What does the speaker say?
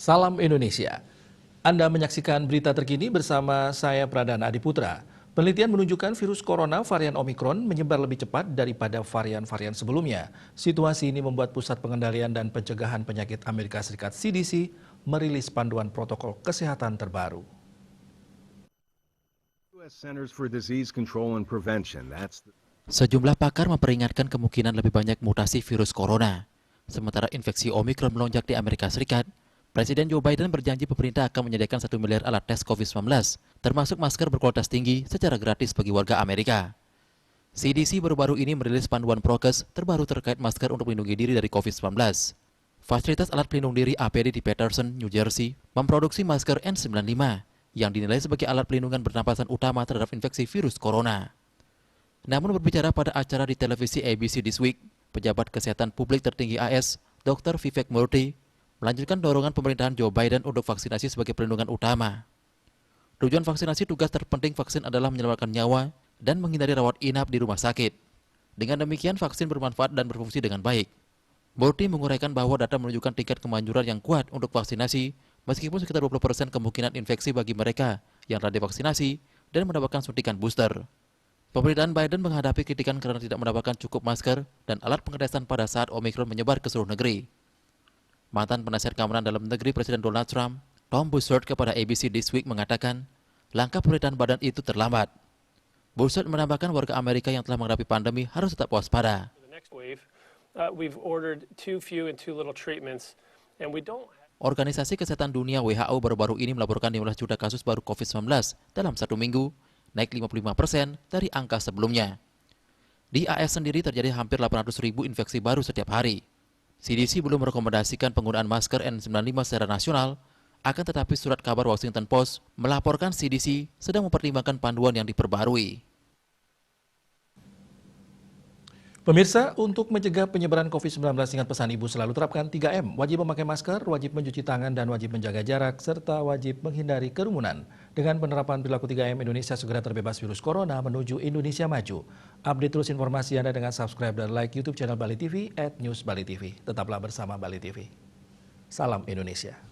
Salam Indonesia. Anda menyaksikan berita terkini bersama saya Pradana Adiputra. Penelitian menunjukkan virus corona varian Omikron menyebar lebih cepat daripada varian-varian sebelumnya. Situasi ini membuat Pusat Pengendalian dan Pencegahan Penyakit Amerika Serikat (CDC) merilis panduan protokol kesehatan terbaru. Sejumlah pakar memperingatkan kemungkinan lebih banyak mutasi virus corona. Sementara infeksi Omikron melonjak di Amerika Serikat, Presiden Joe Biden berjanji pemerintah akan menyediakan 1 miliar alat tes COVID-19, termasuk masker berkualitas tinggi secara gratis bagi warga Amerika. CDC baru-baru ini merilis panduan prokes terbaru terkait masker untuk melindungi diri dari COVID-19. Fasilitas alat pelindung diri APD di Paterson, New Jersey, memproduksi masker N95 yang dinilai sebagai alat pelindungan bernapasan utama terhadap infeksi virus corona. Namun berbicara pada acara di televisi ABC This Week, pejabat kesehatan publik tertinggi AS, Dr. Vivek Murthy, melanjutkan dorongan pemerintahan Joe Biden untuk vaksinasi sebagai perlindungan utama. Tujuan vaksinasi tugas terpenting vaksin adalah menyelamatkan nyawa dan menghindari rawat inap di rumah sakit. Dengan demikian, vaksin bermanfaat dan berfungsi dengan baik. Murthy menguraikan bahwa data menunjukkan tingkat kemanjuran yang kuat untuk vaksinasi, meskipun sekitar 20% kemungkinan infeksi bagi mereka yang telah divaksinasi dan mendapatkan suntikan booster. Pemerintahan Biden menghadapi kritikan karena tidak mendapatkan cukup masker dan alat pengetesan pada saat Omikron menyebar ke seluruh negeri. Mantan penasihat keamanan dalam negeri Presiden Donald Trump, Tom Buzzard, kepada ABC This Week mengatakan, langkah pemerintahan Biden itu terlambat. Buzzard menambahkan warga Amerika yang telah menghadapi pandemi harus tetap waspada. Organisasi Kesehatan Dunia WHO baru-baru ini melaporkan 15 juta kasus baru COVID-19 dalam 1 minggu, naik 55% dari angka sebelumnya. Di AS sendiri terjadi hampir 800.000 infeksi baru setiap hari. CDC belum merekomendasikan penggunaan masker N95 secara nasional, akan tetapi surat kabar Washington Post melaporkan CDC sedang mempertimbangkan panduan yang diperbarui. Pemirsa, untuk mencegah penyebaran COVID-19, ingat pesan Ibu selalu terapkan 3M, wajib memakai masker, wajib mencuci tangan, dan wajib menjaga jarak, serta wajib menghindari kerumunan. Dengan penerapan perilaku 3M, Indonesia segera terbebas virus corona menuju Indonesia maju. Update terus informasi Anda dengan subscribe dan like YouTube channel Bali TV @newsbalitv. Tetaplah bersama Bali TV. Salam Indonesia.